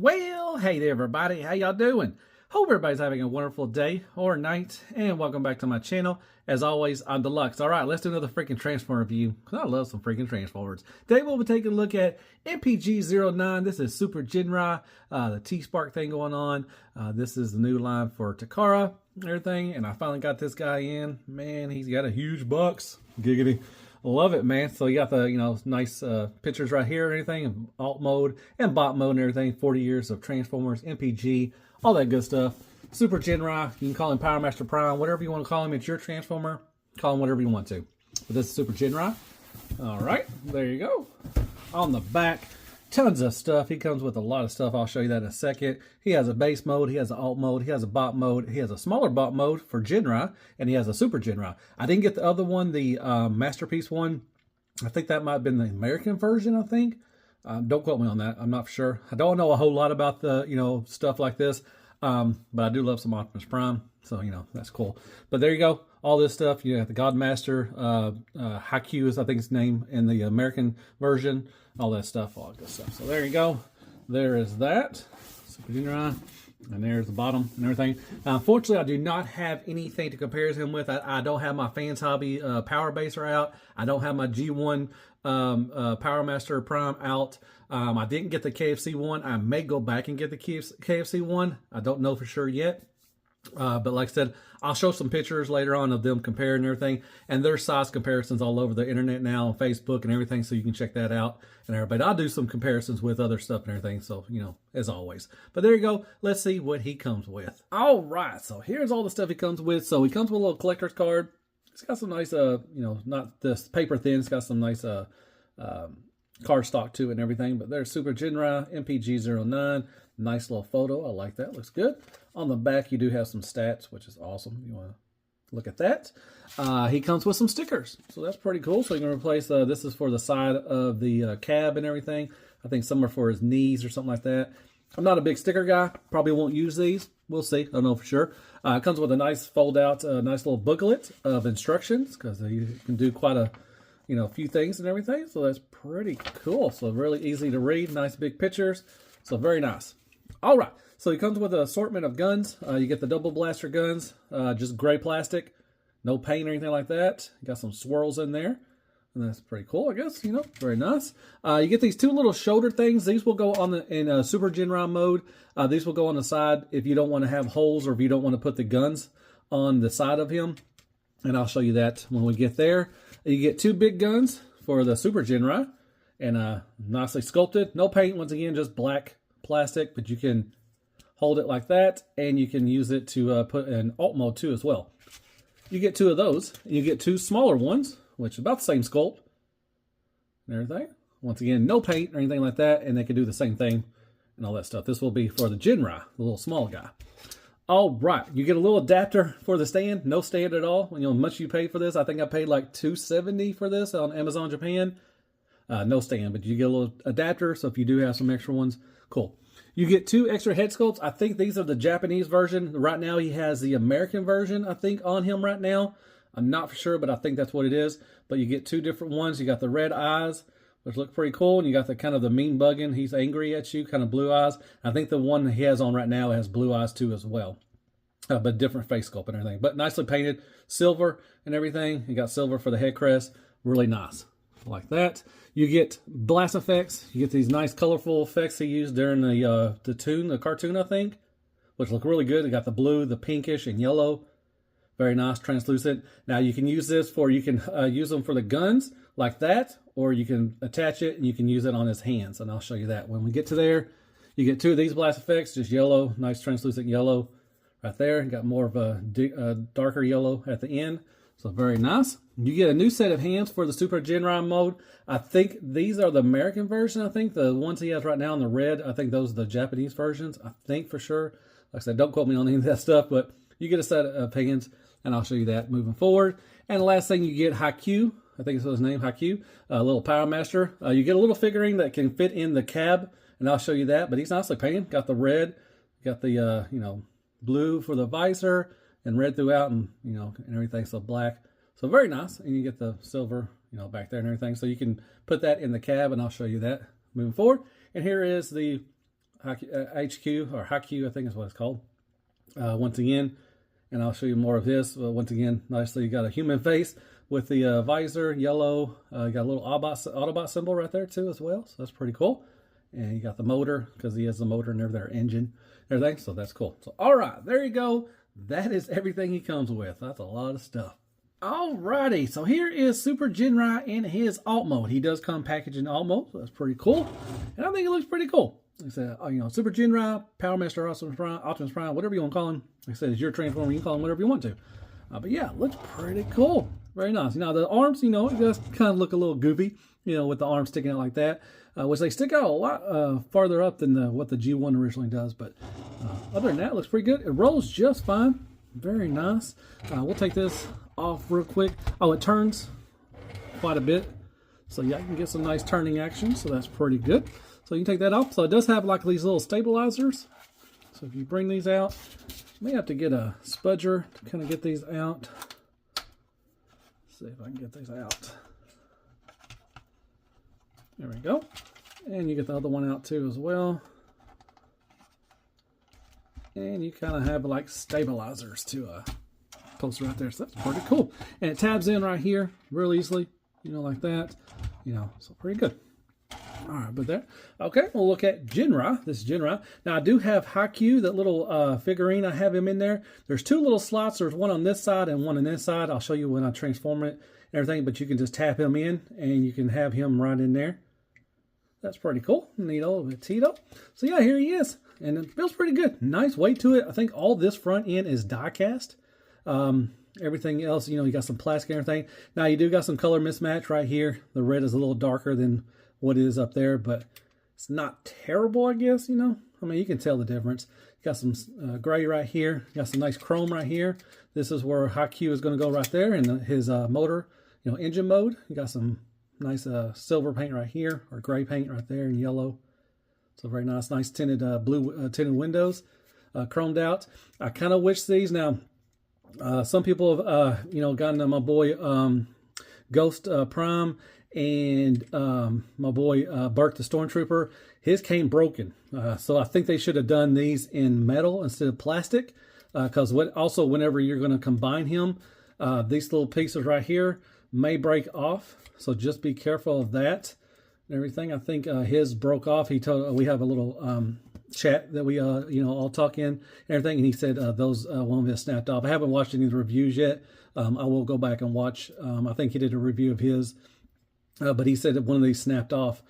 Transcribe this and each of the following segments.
Well, hey there everybody, how y'all doing? Hope everybody's having a wonderful day or night, and welcome back to my channel. As always, I'm Deluxe. Alright, let's do another freaking Transformer review, because I love some freaking Transformers. Today we'll be taking a look at MPG-09. This is Super Ginrai, the T-Spark thing going on. This is the new line for Takara and everything, and I finally got this guy in. Man, he's got a huge box. Giggity. Love it, man. So you got the, nice pictures right here and everything, alt mode and bot mode and everything. 40 years of Transformers, MPG, all that good stuff. Super Ginrai, you can call him Powermaster Prime, whatever you want to call him. It's your Transformer. Call him whatever you want to. But this is Super Ginrai. All right, there you go. On the back, tons of stuff. He comes with a lot of stuff. I'll show you that in a second. He has a base mode. He has an alt mode. He has a bot mode. He has a smaller bot mode for Ginrai, and he has a Super Ginrai. I didn't get the other one, the Masterpiece one. I think that might have been the American version, I think. Don't quote me on that. I'm not sure. I don't know a whole lot about the, stuff like this. But I do love some Optimus Prime. So, that's cool. But there you go. All this stuff. You have the Godmaster, Haikyuu is, I think, his name in the American version. All that stuff, all that good stuff. So there you go. There is that. Super Ginrai. And there's the bottom and everything. Unfortunately, I do not have anything to compare him with. I don't have my Fans Hobby Power Baser out. I don't have my G1 Powermaster Prime out. I didn't get the KFC one. I may go back and get the KFC one. I don't know for sure yet. But like I said, I'll show some pictures later on of them comparing everything. And there's size comparisons all over the internet now, on Facebook and everything, so you can check that out. And everybody, I'll do some comparisons with other stuff and everything, so, as always. But there you go. Let's see what he comes with. All right, so here's all the stuff he comes with. So he comes with a little collector's card. It's got some nice, not this paper thin. It's got some nice card stock to it and everything. But there's Super Ginrai, MPG-09. Nice little photo. I like that. Looks good. On the back, you do have some stats, which is awesome. You want to look at that. He comes with some stickers, so that's pretty cool. So you can replace, this is for the side of the cab and everything. I think some are for his knees or something like that. I'm not a big sticker guy. Probably won't use these. We'll see. I don't know for sure. It comes with a nice fold-out, nice little booklet of instructions, because you can do quite a, few things and everything. So that's pretty cool. So really easy to read. Nice big pictures. So very nice. All right, so he comes with an assortment of guns. You get the double blaster guns, just gray plastic, no paint or anything like that. You got some swirls in there, and that's pretty cool, I guess, very nice. You get these two little shoulder things. These will go on in Super Ginrai mode. These will go on the side if you don't want to have holes or if you don't want to put the guns on the side of him, and I'll show you that when we get there. You get two big guns for the Super Ginrai, and nicely sculpted. No paint, once again, just black plastic, but you can hold it like that, and you can use it to put in alt mode too as well. You get two of those. You get two smaller ones, which is about the same sculpt and everything. Once again, no paint or anything like that, and they can do the same thing and all that stuff. This will be for the Ginrai, the little small guy. All right, you get a little adapter for the stand. No stand at all. How much you pay for this? I think I paid like $270 for this on Amazon Japan. No stand, but you get a little adapter, so if you do have some extra ones, cool. You get two extra head sculpts. I think these are the Japanese version. Right now he has the American version, I think, on him right now. I'm not for sure, but I think that's what it is. But you get two different ones. You got the red eyes, which look pretty cool, and you got the kind of the mean bugging. He's angry at you, kind of blue eyes. I think the one he has on right now has blue eyes too as well. But different face sculpt and everything. But nicely painted, silver and everything. You got silver for the head crest. Really nice. Like that. You get blast effects. You get these nice colorful effects he used during the cartoon, I think, which look really good. You got the blue, the pinkish, and yellow. Very nice, translucent. Now you can use this for, you can use them for the guns like that, or you can attach it and you can use it on his hands, and I'll show you that. When we get to there, you get two of these blast effects, just yellow, nice translucent yellow right there. You got more of a darker yellow at the end. So very nice. You get a new set of hands for the Super Ginrai mode. I think these are the American version. I think the ones he has right now in the red, I think those are the Japanese versions. I think for sure. Like I said, don't quote me on any of that stuff, but you get a set of hands, and I'll show you that moving forward. And the last thing, you get Haikyuu. I think it's his name, Haikyuu, a little Powermaster. You get a little figurine that can fit in the cab, and I'll show you that. But he's nicely painted. Got the red, got the blue for the visor, and red throughout, and and everything, so black. So very nice. And you get the silver, back there and everything. So you can put that in the cab, and I'll show you that moving forward. And here is the HQ, or HQ, I think is what it's called. Once again, and I'll show you more of his. Once again, nicely, you got a human face with the visor, yellow. You got a little Autobot symbol right there too as well, so that's pretty cool. And you got the motor, because he has the motor and their engine, everything, so that's cool. So all right, there you go. That is everything he comes with. That's a lot of stuff. Alrighty, so here is Super Ginrai in his alt mode. He does come packaged in alt mode, so that's pretty cool. And I think it looks pretty cool. Like I said, you know, Super Ginrai, Powermaster Optimus Prime, whatever you want to call him. Like I said, it's your Transformer. You can call him whatever you want to. But yeah, looks pretty cool. Very nice. Now the arms, you know, it does kind of look a little goofy, you know, with the arms sticking out like that. Which they stick out a lot farther up than what the G1 originally does. But other than that, it looks pretty good. It rolls just fine. Very nice. We'll take this off real quick. Oh, it turns quite a bit. So yeah, you can get some nice turning action. So that's pretty good. So you can take that off. So it does have like these little stabilizers. So if you bring these out, you may have to get a spudger to kind of get these out. Let's see if I can get these out. There we go. And you get the other one out too as well. And you kind of have like stabilizers to post right there. So that's pretty cool. And it tabs in right here real easily, you know, like that. You know, so pretty good. All right, but there. Okay, we'll look at Ginrai. This is Ginrai. Now, I do have Haikyuu, that little figurine. I have him in there. There's two little slots. There's one on this side and one on this side. I'll show you when I transform it and everything, but you can just tap him in, and you can have him right in there. That's pretty cool. Neato, Tito. So, yeah, here he is. And it feels pretty good. Nice weight to it. I think all this front end is die cast. Everything else, you know, you got some plastic and everything. Now, you do got some color mismatch right here. The red is a little darker than what it is up there, but it's not terrible, I guess, you know. I mean, you can tell the difference. You got some gray right here. You got some nice chrome right here. This is where Haikyuu is going to go right there in his motor, you know, engine mode. You got some nice silver paint right here, or gray paint right there in yellow. So very nice, nice tinted blue tinted windows, chromed out. I kind of wish these now. Some people have, you know, gotten my boy Ghost Prime and my boy Burke the Stormtrooper. His came broken, so I think they should have done these in metal instead of plastic. Because also whenever you're going to combine him, these little pieces right here may break off. So just be careful of that and everything. I think his broke off. He told we have a little chat that we you know, all talk in and everything, and he said those won't have snapped off. I haven't watched any of the reviews yet. I will go back and watch. I think he did a review of his, but he said that one of these snapped off.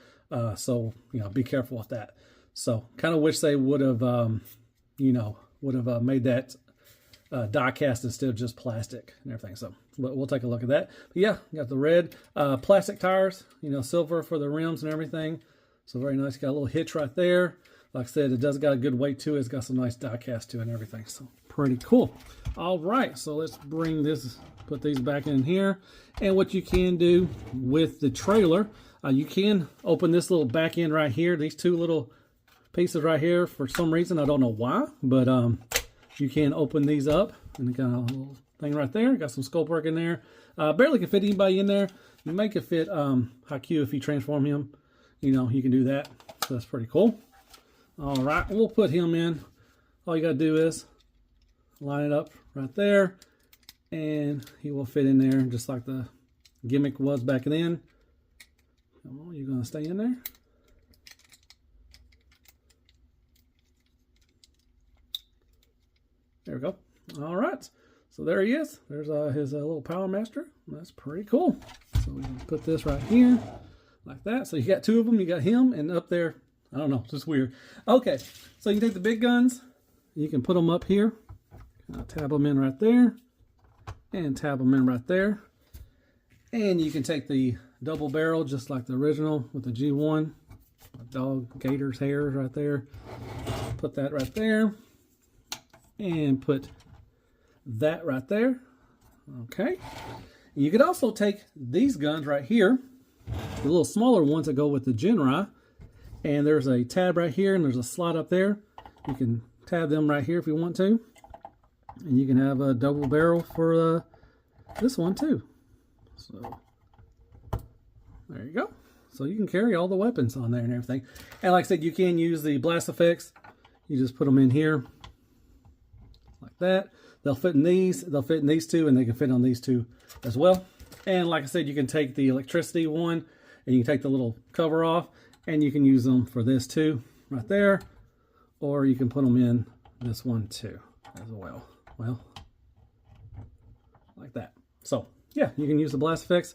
So you know, be careful with that. So kind of wish they would have you know, would have made that die cast instead of just plastic and everything. So we'll take a look at that. But yeah, got the red plastic tires, you know, silver for the rims and everything. So very nice. Got a little hitch right there. Like I said, it does got a good weight to it. It's got some nice die cast to it and everything. So pretty cool. All right, so let's bring this, put these back in here. And what you can do with the trailer, you can open this little back end right here. These two little pieces right here, for some reason, I don't know why, but you can open these up. And got a little thing right there. Got some scope work in there. Barely can fit anybody in there. You make it fit Haikyuu if you transform him. You know, you can do that. So that's pretty cool. All right, we'll put him in. All you got to do is line it up right there, and he will fit in there just like the gimmick was back then. Come on, you're going to stay in there. There we go. All right, so there he is. There's his little Powermaster. That's pretty cool. So we can put this right here like that. So you got two of them. You got him, and up there, I don't know, it's just weird. Okay, so you can take the big guns, you can put them up here, tab them in right there, and tab them in right there. And you can take the double barrel, just like the original with the G1, dog, gator's hairs right there. Put that right there, and put that right there. Okay. You could also take these guns right here, the little smaller ones that go with the Ginrai. And there's a tab right here, and there's a slot up there. You can tab them right here if you want to. And you can have a double barrel for this one too. So there you go. So you can carry all the weapons on there and everything. And like I said, you can use the blast effects. You just put them in here like that. They'll fit in these. They'll fit in these two, and they can fit on these two as well. And like I said, you can take the electricity one, and you can take the little cover off, and you can use them for this too, right there. Or you can put them in this one too as well. Well, like that. So yeah, you can use the blast effects.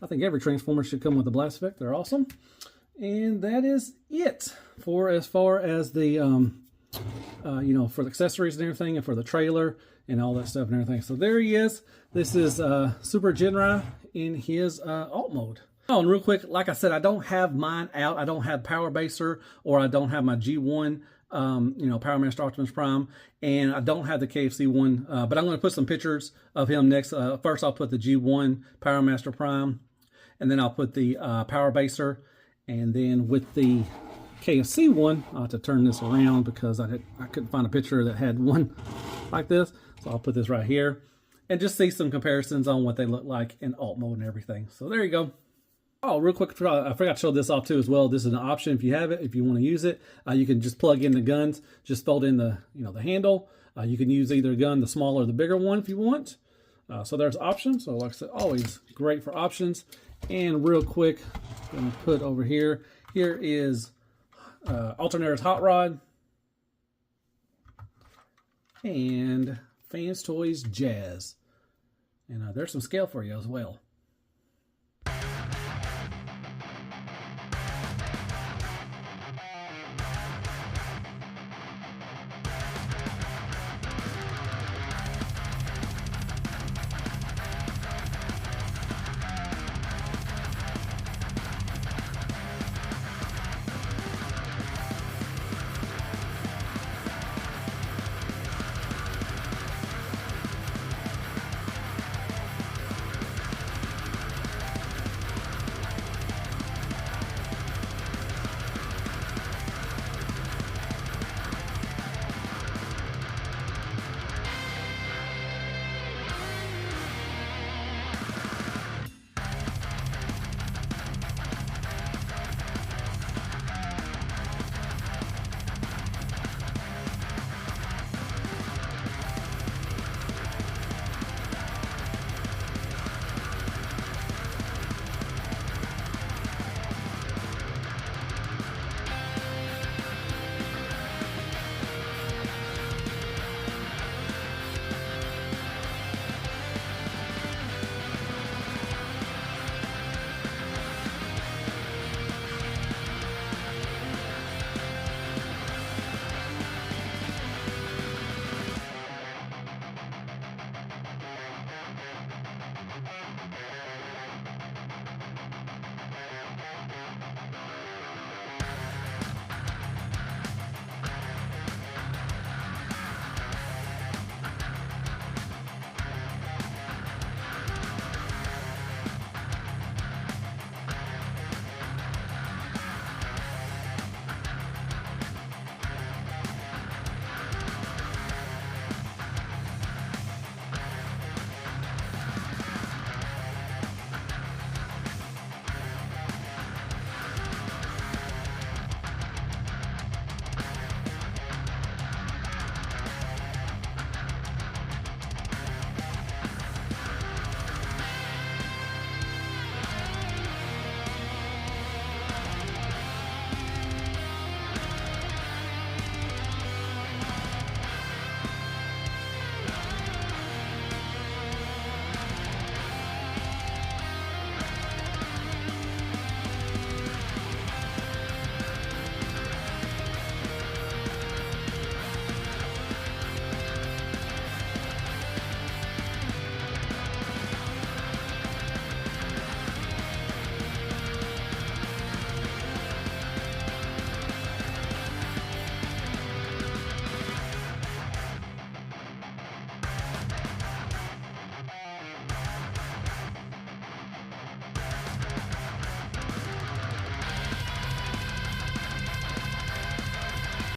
I think every Transformer should come with a blast effect. They're awesome. And that is it for as far as the, you know, for the accessories and everything, and for the trailer and all that stuff and everything. So there he is. This is Super Ginrai in his alt mode. Oh, and real quick, like I said, I don't have mine out. I don't have Powermaster, or I don't have my G1, you know, Powermaster Optimus Prime, and I don't have the KFC one, but I'm going to put some pictures of him next. First, I'll put the G1 Powermaster Prime, and then I'll put the Powermaster, and then with the KFC one, I'll have to turn this around because I couldn't find a picture that had one like this, so I'll put this right here, and just see some comparisons on what they look like in alt mode and everything. So there you go. Oh, real quick, I forgot to show this off too as well. This is an option if you have it, if you want to use it. You can just plug in the guns, just fold in the, you know, the handle. You can use either gun, the smaller or the bigger one if you want. So there's options. So like I said, always great for options. And real quick, I'm going to put over here. Here is Alternator's Hot Rod and Fans Toys Jazz. And there's some scale for you as well.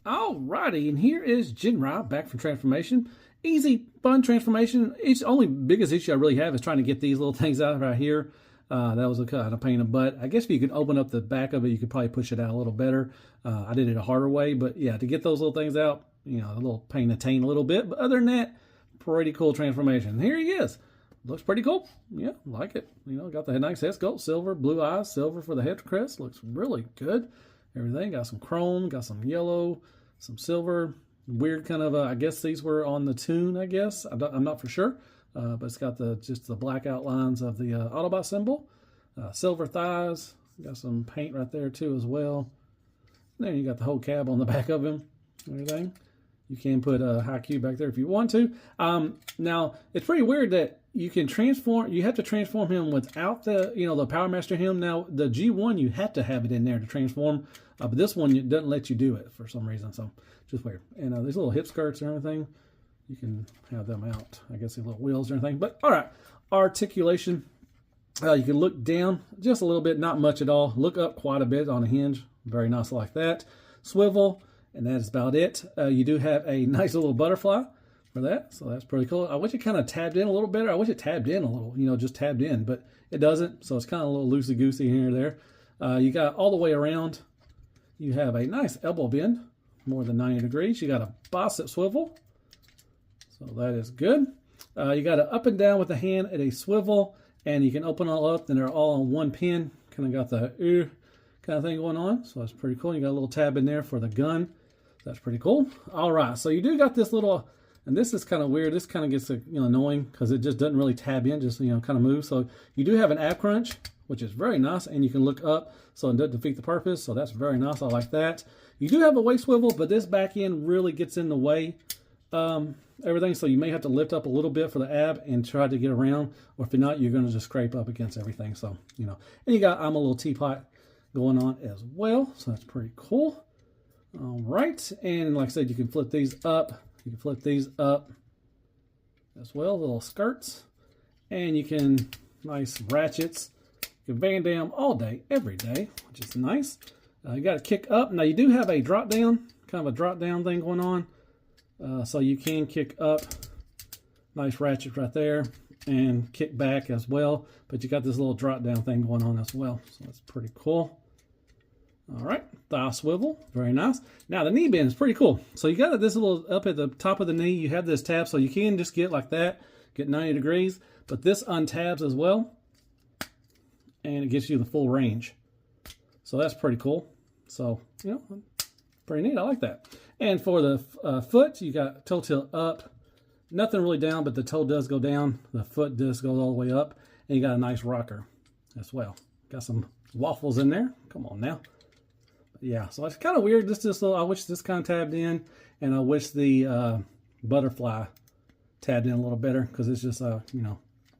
Alrighty, and here is Ginrai back from transformation. Easy, fun transformation. Only biggest issue I really have is trying to get these little things out right here. That was a kind of pain in the butt. I guess if you could open up the back of it, you could probably push it out a little better. I did it a harder way, but yeah, to get those little things out, you know, a little pain to attain a little bit. But other than that, pretty cool transformation. And here he is. Looks pretty cool. Yeah, like it. You know, got the nice head sculpt, silver, blue eyes, silver for the head crest. Looks really good. Everything got some chrome, got some yellow, some silver. Weird kind of, I guess these were on the tune, I guess. I'm not for sure. But it's got just the black outlines of the Autobot symbol. Silver thighs. Got some paint right there too as well. And then you got the whole cab on the back of him. Everything. You can put a high cube back there if you want to. Now, it's pretty weird that you can transform, you have to transform him without the, you know, the Powermaster him. Now, the G1, you have to have it in there to transform. But this one, it doesn't let you do it for some reason. So, just weird. And these little hip skirts and everything, you can have them out. I guess the little wheels and everything. But, all right. Articulation. You can look down just a little bit, not much at all. Look up quite a bit on a hinge. Very nice like that. Swivel. And that is about it. You do have a nice little butterfly for that, so that's pretty cool. I wish it kind of tabbed in a little better. I wish it tabbed in a little, you know, just tabbed in, but it doesn't, so it's kind of a little loosey-goosey here or there. You got all the way around, you have a nice elbow bend, more than 90 degrees. You got a bicep swivel, so that is good. You got an up and down with the hand at a swivel, and you can open all up, and they're all on one pin. Kind of got the kind of thing going on, so that's pretty cool. You got a little tab in there for the gun. That's pretty cool. All right, so you do got this little, and this is kind of weird. This kind of gets annoying because it just doesn't really tab in, just kind of move. So you do have an ab crunch, which is very nice, and you can look up, so it doesn't defeat the purpose. So that's very nice. I like that. You do have a waist swivel, but this back end really gets in the way. Everything, so you may have to lift up a little bit for the ab and try to get around, or if you're not, you're going to just scrape up against everything. So and you got I'm a little teapot going on as well, so that's pretty cool. All right, and like I said, you can flip these up. You can flip these up as well, little skirts, and you can nice ratchets. You can Van Dam all day, every day, which is nice. You got to kick up. Now you do have a drop down, kind of a drop down thing going on, so you can kick up. Nice ratchet right there, and kick back as well. But you got this little drop down thing going on as well, so that's pretty cool. All right, thigh swivel, very nice. Now the knee bend is pretty cool. So you got this little up at the top of the knee, you have this tab, so you can just get like that, get 90 degrees, but this untabs as well, and it gives you the full range. So that's pretty cool. So, pretty neat, I like that. And for the foot, you got toe tilt up, nothing really down, but the toe does go down, the foot does go all the way up, and you got a nice rocker as well. Got some waffles in there, come on now. Yeah, so it's kind of weird. I wish this kind of tabbed in, and I wish the butterfly tabbed in a little better, because it's just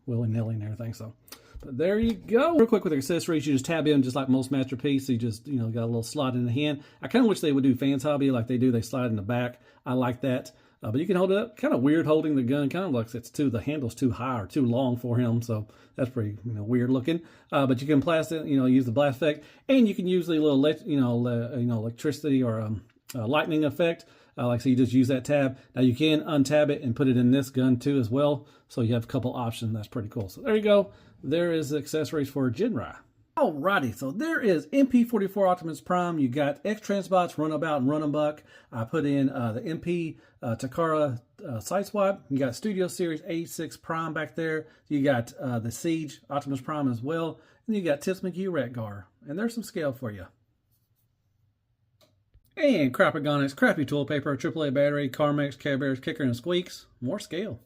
willy-nilly and everything. So, but there you go. Real quick with accessories, you just tab in just like most Masterpiece. You just got a little slot in the hand. I kind of wish they would do Fans Hobby like they do. They slide in the back. I like that. But you can hold it up. Kind of weird holding the gun. Kind of looks the handle's too high or too long for him. So that's pretty weird looking. But you can blast it. Use the blast effect, and you can use the little electricity or lightning effect. So you just use that tab. Now you can untab it and put it in this gun too as well. So you have a couple options. That's pretty cool. So there you go. There is the accessories for Ginrai. Alrighty, so there is MP44 Optimus Prime. You got X-Transbots, Runabout, and Runabuck. I put in the MP Takara Sideswipe. You got Studio Series 86 Prime back there. You got the Siege Optimus Prime as well. And you got Tips McGee Retgar. And there's some scale for you. And Crapagonics, Crappy Tool Paper, AAA Battery, Carmex, Care Bears, Kicker, and Squeaks. More scale.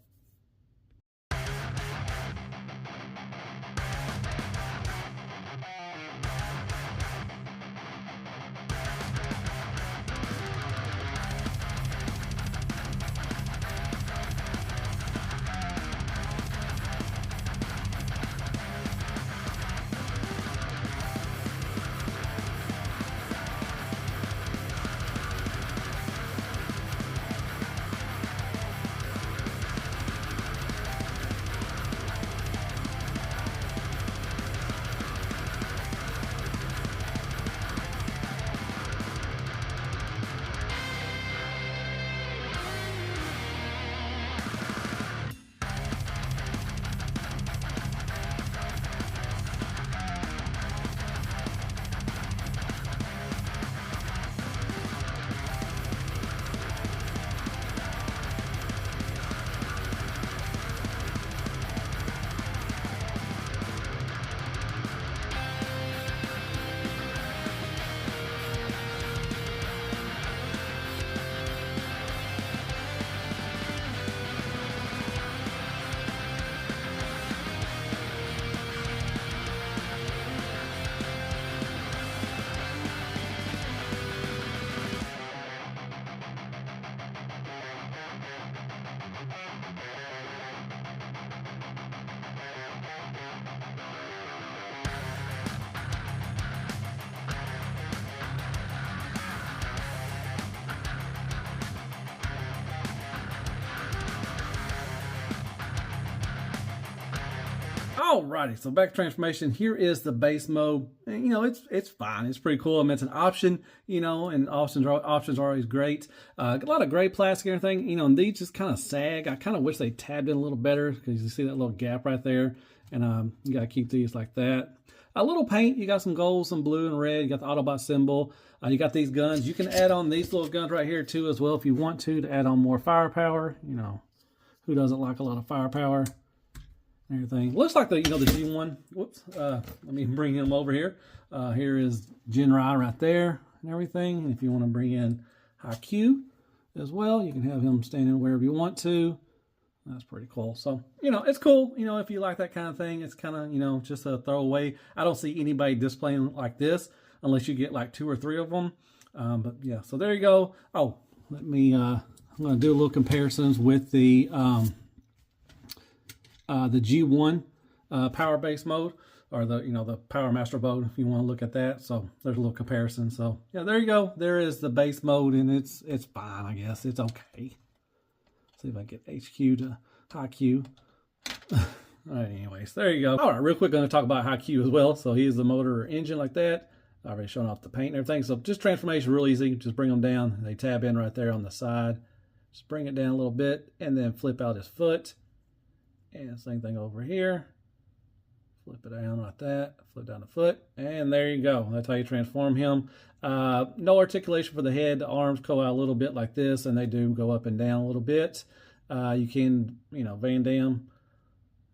Alrighty, so back to transformation. Here is the base mode. And, you know, it's fine. It's pretty cool. I mean, it's an option, you know, and options are always great. A lot of gray plastic and everything, you know, and these just kind of sag. I kind of wish they tabbed in a little better because you see that little gap right there. And you got to keep these like that. A little paint. You got some gold, some blue, and red. You got the Autobot symbol. You got these guns. You can add on these little guns right here too as well if you want to add on more firepower. You know, who doesn't like a lot of firepower? Everything looks like the the G1. Whoops. Let me bring him over here. Here is Ginrai right there and everything. And if you want to bring in Q as well, you can have him standing wherever you want to. That's pretty cool. So, you know, it's cool. You know, if you like that kind of thing, it's kind of, you know, just a throwaway. I don't see anybody displaying like this unless you get like 2 or 3 of them. But yeah, so there you go. Oh, let me, I'm going to do a little comparisons with the G1 power base mode, or the the Powermaster mode if you want to look at that. So there's a little comparison. So yeah, there you go. There is the base mode, and it's fine, I guess. It's okay. See if I get HQ to high Q. All right, anyways, there you go. All right, real quick, going to talk about high Q as well. So here's the motor or engine like that. I've already shown off the paint and everything. So just transformation, real easy. Just bring them down. They tab in right there on the side. Just bring it down a little bit and then flip out his foot. And same thing over here. Flip it down like that. Flip down the foot. And there you go. That's how you transform him. No articulation for the head. The arms go out a little bit like this, and they do go up and down a little bit. You can, Van Damme,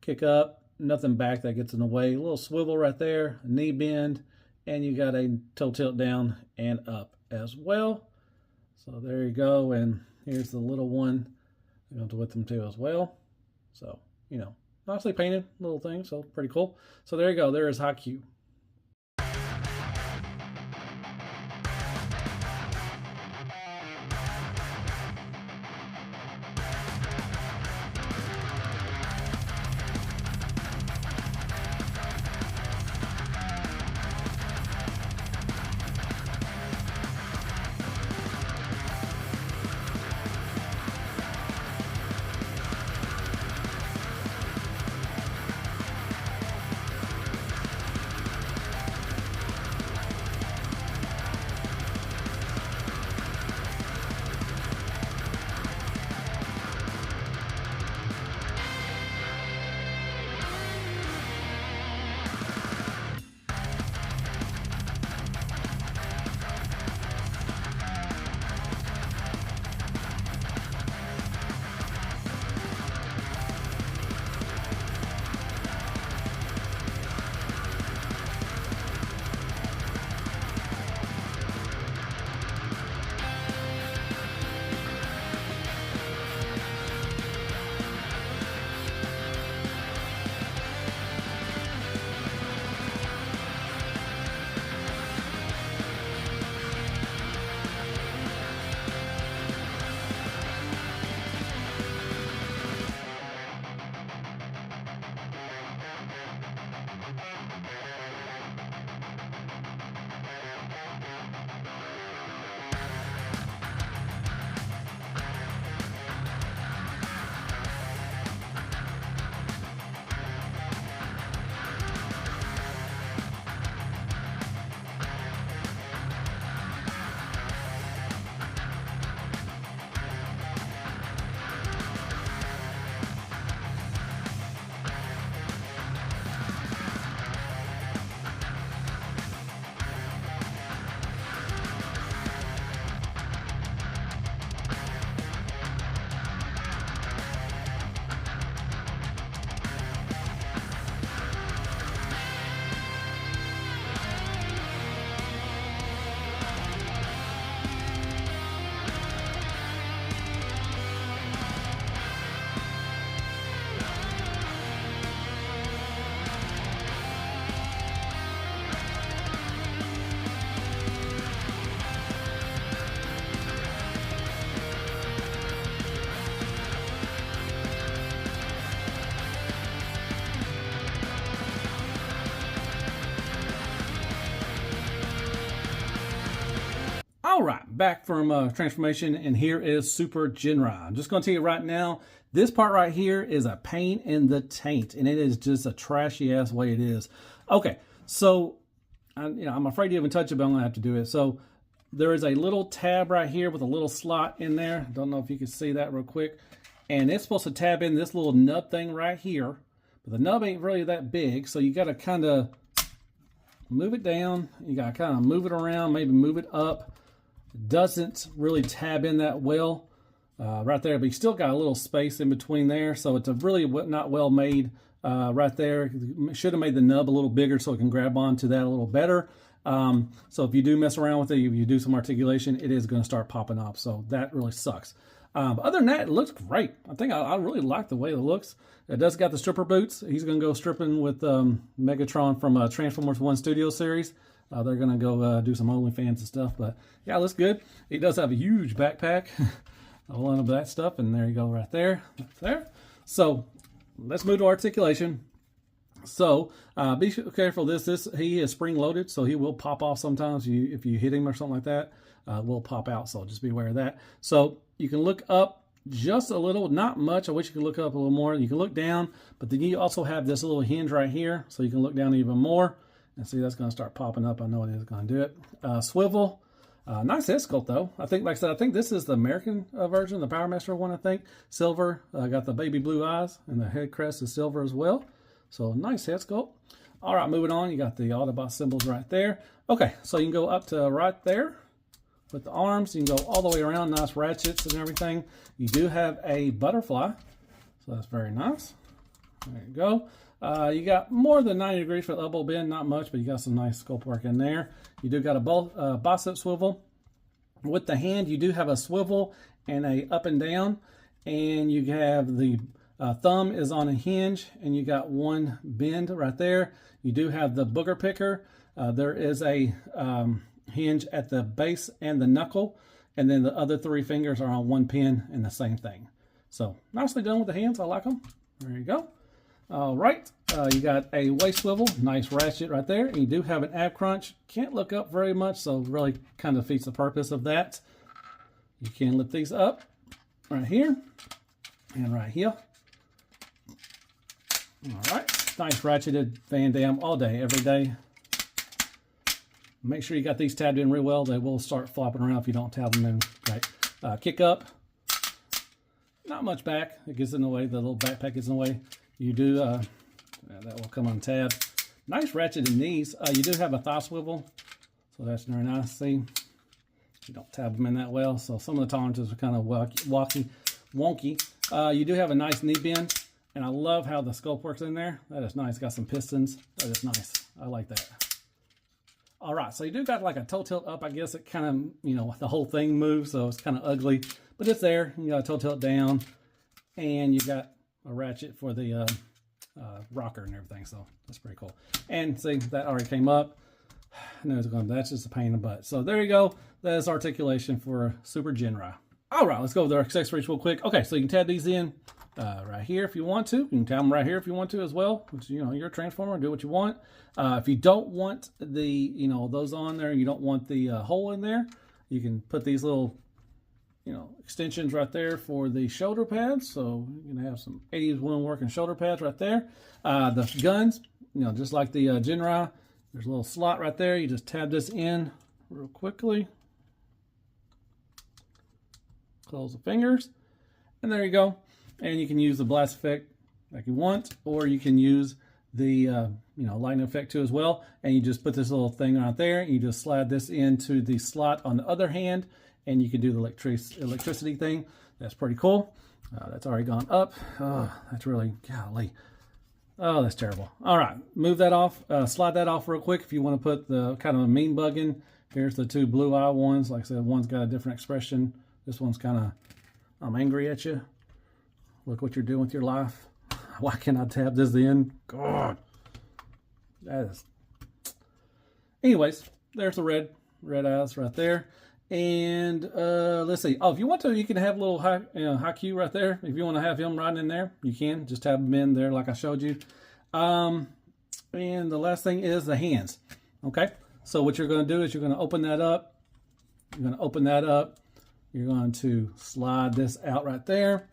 kick up. Nothing back that gets in the way. A little swivel right there. A knee bend. And you got a toe tilt down and up as well. So there you go. And here's the little one. I'm going to with them too as well. So, nicely painted little thing, so pretty cool. So there you go, there is HQ. All right, back from transformation, and here is Super Ginrai. I'm just going to tell you right now, This part right here is a pain in the taint, and it is just a trashy ass way it is. Okay, so I'm afraid to even touch it, but I'm gonna have to do it. So there is a little tab right here with a little slot in there. Don't know if you can see that real quick. And it's supposed to tab in this little nub thing right here. But the nub ain't really that big, so you gotta kind of move it down. You gotta kind of move it around, maybe move it up. It doesn't really tab in that well right there, but you still got a little space in between there. So it's a really not well made right there. Should have made the nub a little bigger so it can grab onto that a little better. So if you do mess around with it, if you do some articulation, it is going to start popping up. So that really sucks. But other than that, it looks great. I think I really like the way it looks. It does got the stripper boots. He's going to go stripping with Megatron from Transformers 1 Studio Series. They're going to go do some OnlyFans and stuff. But yeah, it looks good. He does have a huge backpack. A lot of that stuff. And there you go right there. That's there. So let's move to articulation. So be careful. He is spring loaded, so he will pop off sometimes. If you hit him or something like that, it will pop out. So just be aware of that. So you can look up just a little, not much. I wish you could look up a little more. You can look down, but then you also have this little hinge right here, so you can look down even more. And see, that's going to start popping up. I know it is going to do it. Swivel. Nice head sculpt though. I think, like I said, I think this is the American version, the Powermaster one. I think silver. Got the baby blue eyes, and the head crest is silver as well. So nice head sculpt. All right, moving on. You got the Autobot symbols right there. Okay, so you can go up to right there with the arms. You can go all the way around. Nice ratchets and everything. You do have a butterfly, so that's very nice. There you go. You got more than 90 degrees for the elbow bend. Not much, but you got some nice sculpt work in there. You do got a bicep swivel. With the hand, you do have a swivel and a up and down. And you have the thumb is on a hinge, and you got one bend right there. You do have the booger picker. There is a hinge at the base and the knuckle, and then the other three fingers are on one pin and the same thing. So nicely done with the hands. I like them. There you go. All right, you got a waist swivel, nice ratchet right there. And you do have an ab crunch. Can't look up very much, so really kind of defeats the purpose of that. You can lift these up right here and right here. All right, nice ratcheted Van Damme all day, every day. Make sure you got these tabbed in real well. They will start flopping around if you don't tab them in right. Kick up. Not much back. It gets in the way. The little backpack gets in the way. You do, that will come on tab. Nice ratcheted knees. You do have a thigh swivel, so that's very nice. See, you don't tab them in that well, so some of the tolerances are kind of wonky. You do have a nice knee bend. And I love how the sculpt works in there. That is nice. Got some pistons. That is nice. I like that. All right. So you do got like a toe tilt up. I guess it kind of, the whole thing moves. So it's kind of ugly. But it's there. You got a toe tilt down. And you got a ratchet for the rocker and everything. So that's pretty cool. And see, that already came up. I know it's going. That's just a pain in the butt. So there you go. That is articulation for Super Ginrai. All right. Let's go with our accessories real quick. Okay. So you can tab these in. Right here if you want to. You can tab them right here if you want to as well, which, you're a Transformer, do what you want. If you don't want the, those on there, you don't want the hole in there, you can put these little, extensions right there for the shoulder pads. So you're going to have some 80s women working shoulder pads right there. The guns, just like the Ginrai, there's a little slot right there. You just tab this in real quickly. Close the fingers. And there you go. And you can use the blast effect like you want, or you can use the lightning effect too as well. And you just put this little thing right there. And you just slide this into the slot on the other hand, and you can do the electricity thing. That's pretty cool. That's already gone up. Oh, that's really, golly. Oh, that's terrible. All right, move that off. Slide that off real quick if you want to put the kind of a mean bug in. Here's the two blue eye ones. Like I said, one's got a different expression. This one's kind of, I'm angry at you. Look what you're doing with your life. Why can't I tab this in? God. That is. Anyways, there's the red eyes right there. And let's see. Oh, if you want to, you can have a little high Q right there. If you want to have him riding in there, you can. Just tab him in there like I showed you. And the last thing is the hands. Okay. So what you're going to do is you're going to open that up. You're going to open that up. You're going to slide this out right there.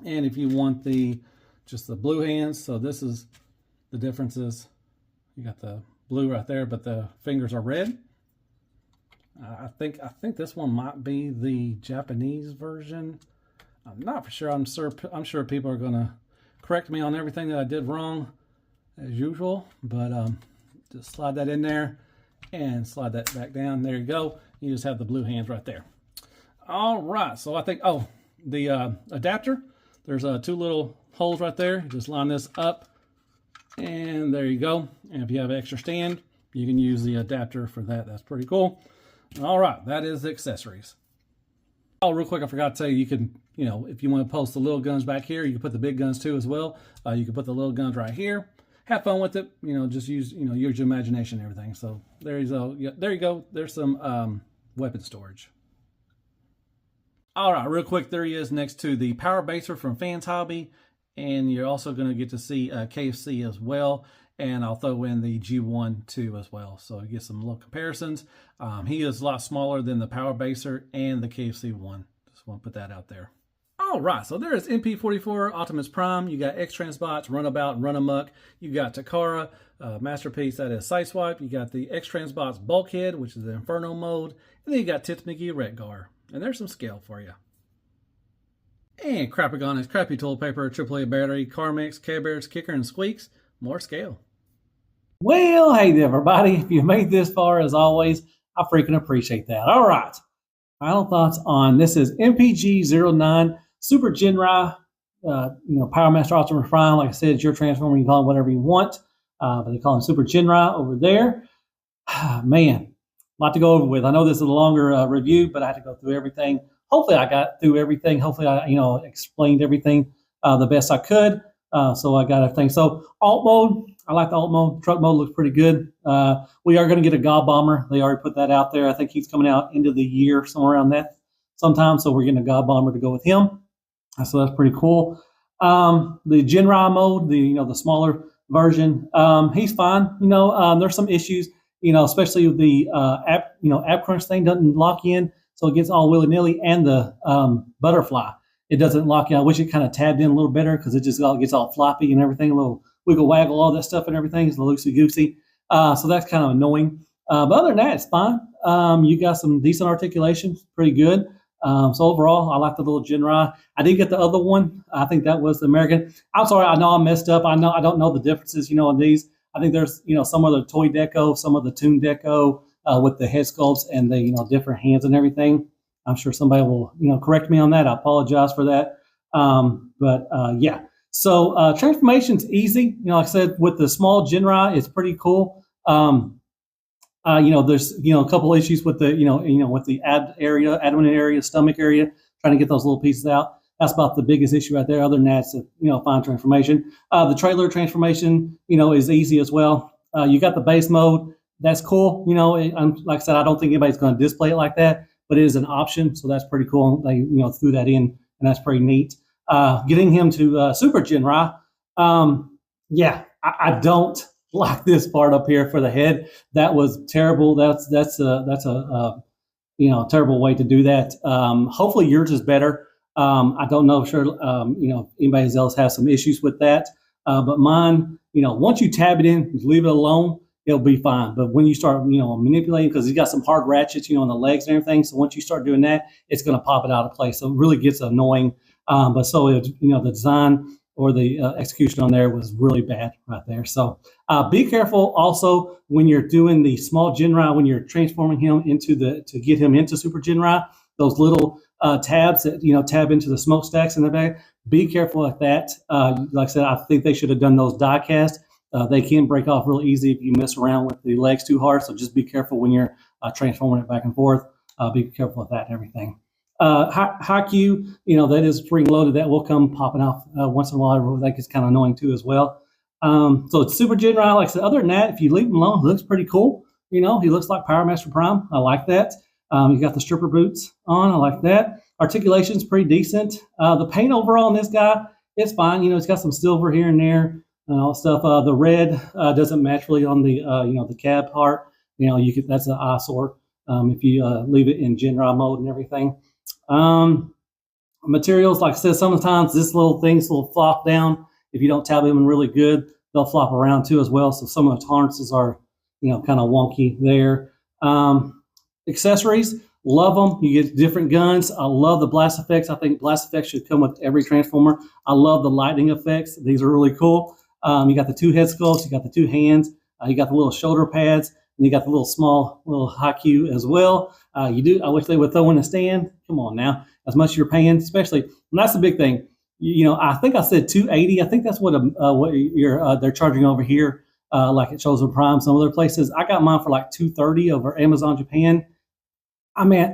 And if you want just the blue hands, so this is the differences. You got the blue right there, but the fingers are red. I think this one might be the Japanese version. I'm not for sure. I'm sure people are gonna correct me on everything that I did wrong, as usual. But just slide that in there and slide that back down. There you go. You just have the blue hands right there. All right. So I think the adapter. There's 2 little holes right there. Just line this up, and there you go. And if you have an extra stand, you can use the adapter for that. That's pretty cool. All right, that is the accessories. Oh, real quick, I forgot to tell you, you can, if you want to post the little guns back here, you can put the big guns too as well. You can put the little guns right here. Have fun with it. Just use your imagination and everything. So there you go. Yeah, there you go. There's some weapon storage. All right, real quick, there he is next to the Power Baser from Fans Hobby, and you're also going to get to see KFC as well. And I'll throw in the G1 too as well, so you get some little comparisons. He is a lot smaller than the Power Baser and the KFC one. Just want to put that out there. All right, so there's MP-44 Optimus Prime. You got X-Transbots, Runabout, Run Amok. You got Takara, Masterpiece, that is Sideswipe. You got the X-Transbots Bulkhead, which is the Inferno mode. And then you got Tits McGee Retgar. And there's some scale for you. And Crapagon is Crappy Toilet Paper, AAA Battery, Carmix, K-Bears, Kicker, and Squeaks. More scale. Well, hey there, everybody. If you made this far, as always, I freaking appreciate that. All right. Final thoughts on this is MPG-09 Super Ginrai, Powermaster Optimus Prime. Like I said, it's your Transformer. You can call it whatever you want. But they call him Super Ginrai over there. Man, a lot to go over with. I know this is a longer review, but I had to go through everything. Hopefully I got through everything. Hopefully I, explained everything the best I could. So I got everything. So alt mode, I like the alt mode. Truck mode looks pretty good. We are going to get a God Bomber. They already put that out there. I think he's coming out into the year, somewhere around that sometime. So we're getting a God Bomber to go with him. So that's pretty cool. The Ginrai mode, the smaller version, he's fine. There's some issues, especially with the app crunch thing doesn't lock in. So it gets all willy-nilly, and the butterfly. It doesn't lock in. I wish it kind of tabbed in a little better because it just gets all floppy and everything, a little wiggle waggle, all that stuff and everything. It's loosey-goosey. So that's kind of annoying. But other than that, it's fine. You got some decent articulation, pretty good. So overall, I like the little Ginrai. I did get the other one. I think that was the American. I'm sorry, I know I messed up. I don't know the differences, in these. I think there's, some of the toy deco, some of the toon deco with the head sculpts and the, different hands and everything. I'm sure somebody will, correct me on that. I apologize for that. But yeah. So transformation's easy. Like I said, with the small Ginrai, it's pretty cool. There's, a couple issues with the, with the abdomen area, stomach area, trying to get those little pieces out. That's about the biggest issue right there. Other than that, it's a, fine transformation. The trailer transformation, is easy as well. You got the base mode. That's cool. Like I said, I don't think anybody's going to display it like that, but it is an option. So that's pretty cool. They, threw that in, and that's pretty neat. Getting him to Super Ginrai. Yeah, I don't like this part up here for the head. That was terrible. That's a terrible way to do that. Hopefully yours is better. I don't know. Sure. Anybody else has some issues with that. But mine, once you tab it in, just leave it alone, it'll be fine. But when you start, manipulating, because he's got some hard ratchets, on the legs and everything. So once you start doing that, it's going to pop it out of place. So it really gets annoying. But so, the design or the execution on there was really bad right there. So be careful also when you're doing the small Ginrai, when you're transforming him to get him into Super Ginrai, those little tabs that, tab into the smokestacks in the back. Be careful with that. Like I said, I think they should have done those die cast. They can break off real easy if you mess around with the legs too hard. So just be careful when you're transforming it back and forth. Be careful with that and everything. Haiku, that is spring loaded. That will come popping off once in a while. That gets kind of annoying too as well. So it's Super Ginrai. Like I said, other than that, if you leave him alone, he looks pretty cool. He looks like Powermaster Prime. I like that. You got the stripper boots on. I like that. Articulation's pretty decent. The paint overall on this guy, it's fine. It's got some silver here and there and all stuff. The red doesn't match really on the the cab part. That's an eyesore if you leave it in Ginrai mode and everything. materials, like I said, sometimes this little things will flop down. If you don't tab them really good, they'll flop around too as well. So some of the harnesses are, kind of wonky there. Accessories, love them. You get different guns. I love the blast effects. I think blast effects should come with every Transformer. I love the lightning effects. These are really cool. You got the 2 head sculpts. You got the 2 hands. You got the little shoulder pads. And you got the little small little haiku as well. You do. I wish they would throw in a stand. Come on now. As much as you're paying, especially, and that's the big thing. I think I said 280. I think that's what they're charging over here, like it shows with Prime. Some other places, I got mine for like 230 over Amazon Japan. I mean,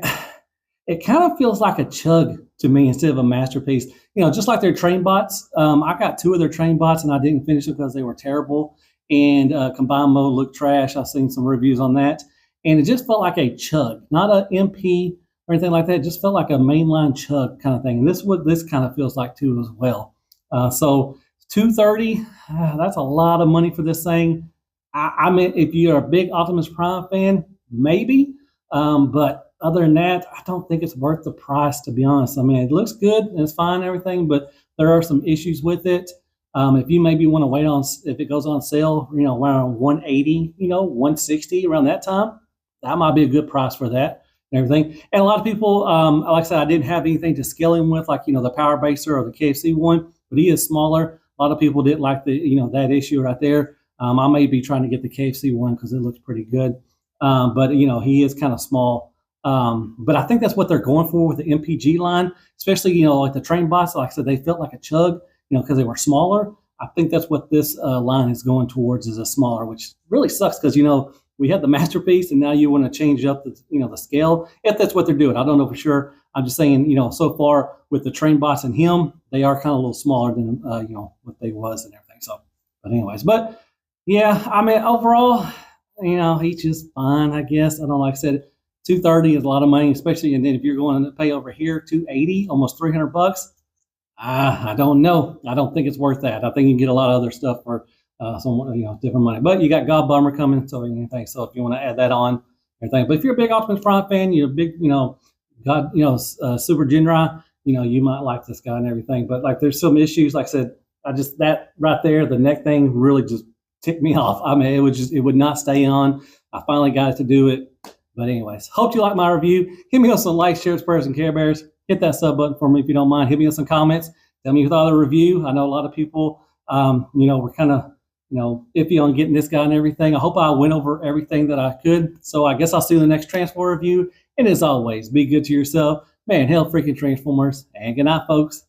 it kind of feels like a chug to me instead of a masterpiece. Just like their train bots. I got 2 of their train bots and I didn't finish them because they were terrible. And combined mode looked trash. I've seen some reviews on that. And it just felt like a chug, not an MP or anything like that. It just felt like a mainline chug kind of thing. And this is what this kind of feels like too as well. So 230, that's a lot of money for this thing. I mean, if you're a big Optimus Prime fan, maybe. But other than that, I don't think it's worth the price, to be honest. I mean, it looks good and it's fine and everything, but there are some issues with it. If you maybe want to wait on, if it goes on sale, around 180, 160 around that time, that might be a good price for that and everything. And a lot of people, like I said, I didn't have anything to scale him with, like, the Power Baser or the KFC one, but he is smaller. A lot of people didn't like the, that issue right there. I may be trying to get the KFC one because it looks pretty good. But he is kind of small. But I think that's what they're going for with the MPG line, especially, like the train bots. Like I said, they felt like a chug, because they were smaller. I think that's what this line is going towards, is a smaller, which really sucks because, we had the masterpiece and now you want to change up the, the scale, if that's what they're doing. I don't know for sure. I'm just saying, so far with the train bots and him, they are kind of a little smaller than, what they was and everything. So, but anyways, but yeah, I mean, overall, he's just fine, I guess. I don't know, like I said, 230 is a lot of money, especially, and then if you're going to pay over here 280, almost $300, I don't know. I don't think it's worth that. I think you can get a lot of other stuff for some, different money. But you got God Bummer coming, so anything. So if you want to add that on, everything. But if you're a big Optimus Prime fan, you're a big, God, Super Ginrai, you might like this guy and everything. But like, there's some issues. Like I said, that right there, the neck thing really just ticked me off. I mean, it would not stay on. I finally got it to do it. But anyways, hope you like my review. Hit me with some likes, shares, prayers, and Care Bears. Hit that sub button for me if you don't mind. Hit me with some comments. Tell me your thought of the review. I know a lot of people, were kind of, iffy on getting this guy and everything. I hope I went over everything that I could. So I guess I'll see you in the next Transformer review. And as always, be good to yourself. Man, hell freaking Transformers. And good night, folks.